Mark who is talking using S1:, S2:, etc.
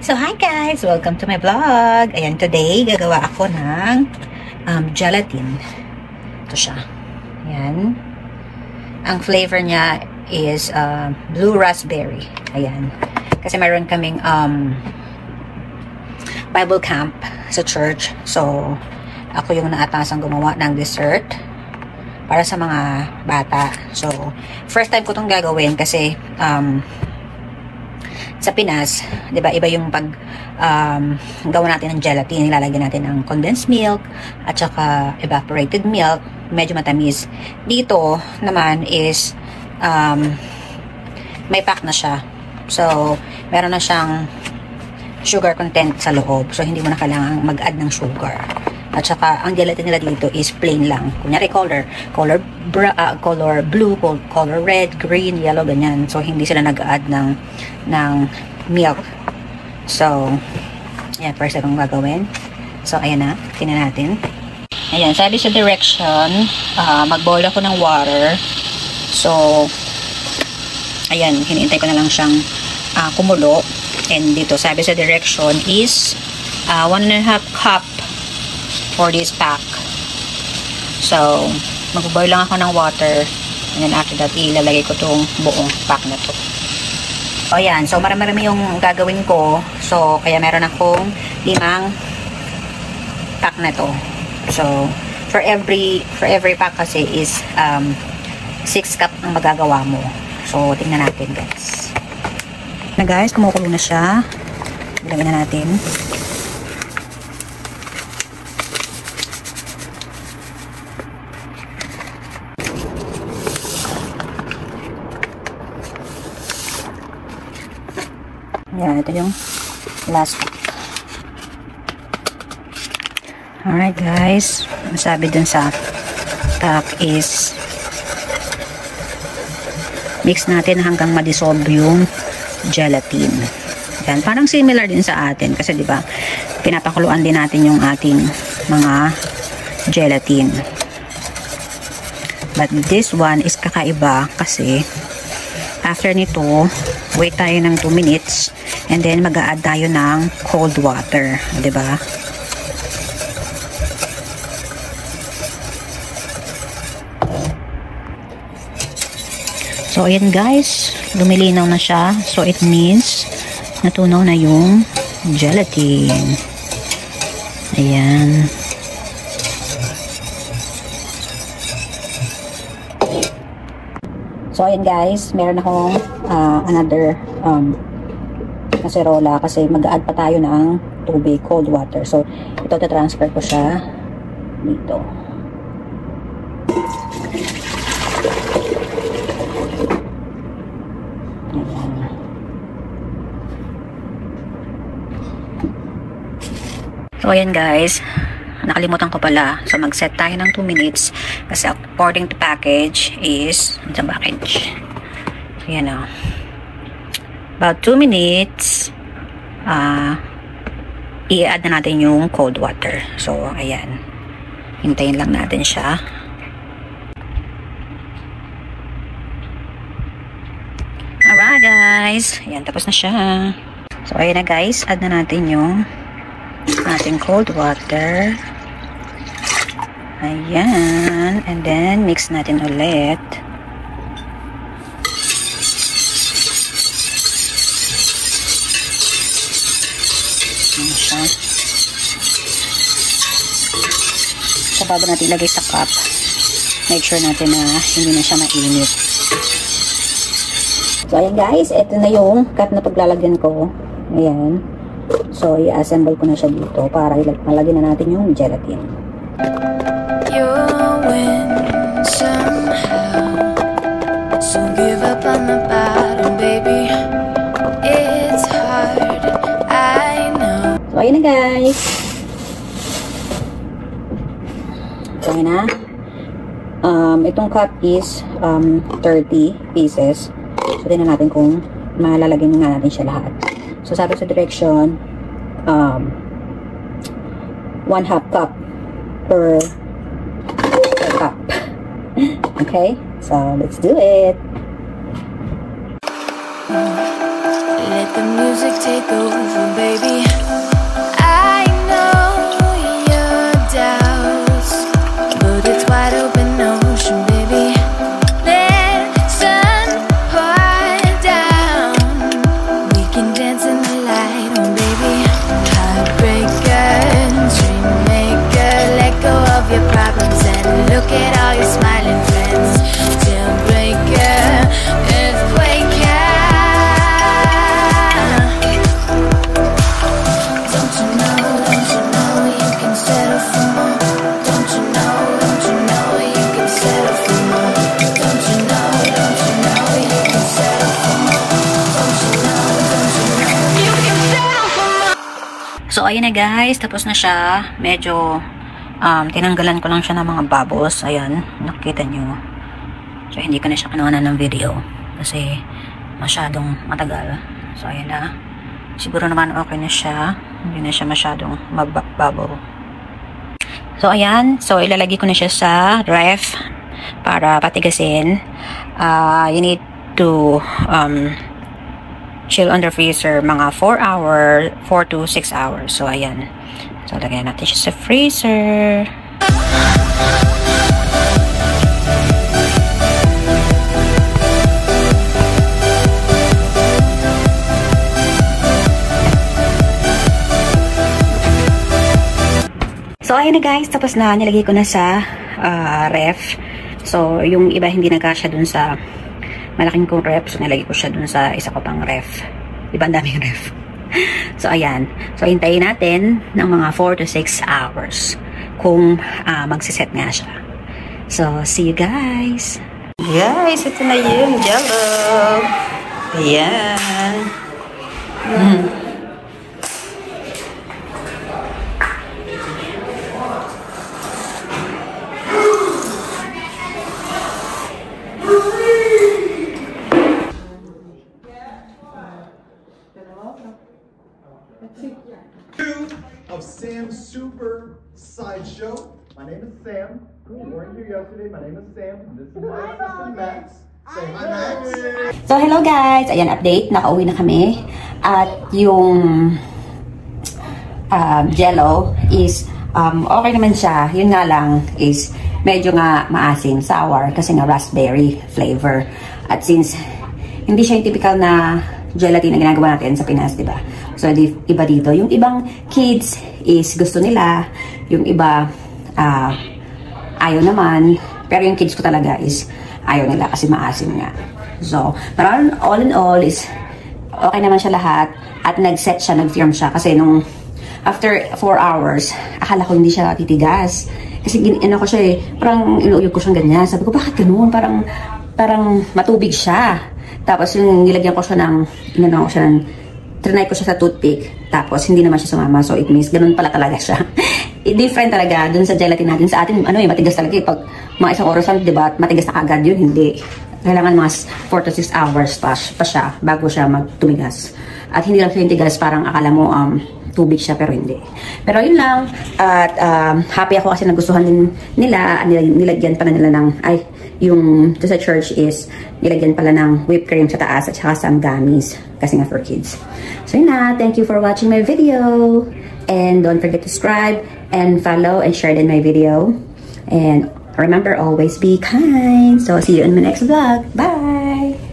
S1: So, hi guys! Welcome to my vlog! Ayan, today, gagawa ako ng gelatin. Ito siya. Ayan. Ang flavor niya is blue raspberry. Ayan. Kasi mayroon kaming Bible camp sa church. So, ako yung naatasang gumawa ng dessert para sa mga bata. So, first time ko itong gagawin kasi sa Pinas, 'di ba, iba yung pag gawa natin ng gelatin, ilalagyan natin ng condensed milk at saka evaporated milk, medyo matamis. Dito naman is may pack na siya. So, meron na siyang sugar content sa loob. So, hindi mo na kailangang mag-add ng sugar. At saka, ang gelatin nila dito is plain lang. Kunyari, color blue, color red, green, yellow, ganyan. So, hindi sila nag-add ng milk. So, ayan, first akong gagawin. So, ayan na. Tingnan natin. Ayan, sabi sa direction, mag-boil ako ng water. So, ayan, hinihintay ko na lang siyang kumulo. And dito, sabi sa direction is 1.5 cup for this pack. So, mag-boil lang ako ng water. And then after that, ilalagay ko itong buong pack na to. O yan. So, marami-rami yung gagawin ko. So, kaya meron akong 5 pack na to. So, for every pack kasi is 6 cup ang magagawa mo. So, tingnan natin guys. Na guys, kumukulo na siya. Ilagay na natin. Yan, ito yung last pack. Alright guys, masabi dun sa pack is mix natin hanggang ma-dissolve yung gelatin. Yan, parang similar din sa atin kasi 'di ba? Pinapakuluan din natin yung ating mga gelatin. But this one is kakaiba kasi after nito, wait tayo ng 2 minutes and then mag-a-add tayo ng cold water, 'di ba? So, ayan guys, lumilinaw na siya. So, it means natunaw na yung gelatin. Ayan. So, ayan guys, meron akong another kaserola kasi mag-add pa tayo ng tubig, cold water. So, ito transfer ko siya dito. So, ayan guys, nakalimutan ko pala. So, mag-set tayo ng 2 minutes kasi according to package is sa package. So, ayan o. About 2 minutes, i-add na natin yung cold water. So, ayan. Hintayin lang natin siya. Alright guys, ayan, tapos na siya. So, ayan na guys, add na natin yung ating cold water. Ayan. And then, mix natin ulit. Ayan siya. So, bago natin ilagay sa cup, make sure natin na hindi na siya mainit. So, ayan guys. Ito na yung cup na paglalagyan ko. Ayan. So, i-assemble ko na siya dito para malagyan na natin yung gelatin.
S2: You'll win somehow, so give up on the bottom, baby. It's hard, I know.
S1: So, ayun na guys. So, ayun na. Itong cup is 30 pieces. So, tingnan natin kung malalagyan nga natin siya lahat. So, sabi sa direction, 1/2 cup per cup. Okay? So, let's do it.
S2: Let's the music take over, baby. I know your doubts, but it's wide open ocean, baby. Let sun pour down. We can dance in the light, oh baby. Heartbreaker, dreammaker, let go of your problems and look at all your smiling friends. Dealbreaker, earthquaker. Don't you know you can settle for more? Don't you know you can settle for more? Don't you know you can settle for more? Don't you know you can settle for more?
S1: So, ayun na guys. Tapos na siya. Medyo, tinanggalan ko lang siya ng mga bubbles. Ayan. Nakikita nyo. So, hindi ko na siya kinuhanan ng video. Kasi, masyadong matagal. So, ayun na. Siguro naman okay na siya. Hindi na siya masyadong mag-bubble. So, ayan. So, ilalagay ko na siya sa ref para patigasin. You need to chill on the freezer mga 4 to 6 hours. So, ayan. So, lagyan natin siya sa freezer. So, ayun na guys. Tapos na, nilagay ko na sa ref. So, yung iba hindi nagkasya dun sa malaking kong ref. So, nilagay ko siya dun sa isa ko pang ref. Diba ang daming ref? So, ayan. So, hintayin natin ng mga 4 to 6 hours kung magsiset nga siya. So, see you guys! Guys, ito na yung jello. Ayan.
S3: Of Sam's Super Sideshow. My name is Sam. We weren't here yesterday. My name is Sam. This is my assistant Max. Say hi, Max.
S1: So, hello guys! Ayan, update. Nakauwi na kami. At yung jello is okay naman siya. Yun nga lang is medyo nga maasim, sour, kasi nga raspberry flavor. At since hindi siya yung typical na gelatin na ginagawa natin sa Pinas, diba? So, iba dito. Yung ibang kids is gusto nila. Yung iba, ayaw naman. Pero yung kids ko talaga is ayaw nila kasi maasim nga. So, parang all in all is okay naman siya lahat. At nag-set siya, nag-firm siya. Kasi nung after 4 hours, akala ko hindi siya titigas. Kasi ko siya eh. Parang inuuyog ko siyang ganyan. Sabi ko, bakit ganun? Parang matubig siya. Tapos yung nilagyan ko siya trinay ko siya sa toothpick. Tapos hindi naman siya sumama. So it means ganun pala talaga siya. Different talaga dun sa gelatin natin. Sa atin, matigas talaga. Pag mga isang oras, diba, matigas na kagad yun. Hindi. Kailangan mga 4 to 6 hours pa siya bago siya magtumigas. At hindi lang siya yung tigas. Parang akala mo tubig siya, pero hindi. Pero yun lang. At happy ako kasi nagustuhan din nila. Nilagyan pa na nila ng, yung to sa church is nilagyan pala ng whipped cream sa taas at saka some gummies kasi nga for kids. So yun na. Thank you for watching my video. And don't forget to subscribe and follow and share din my video. And remember, always be kind. So see you in my next vlog. Bye!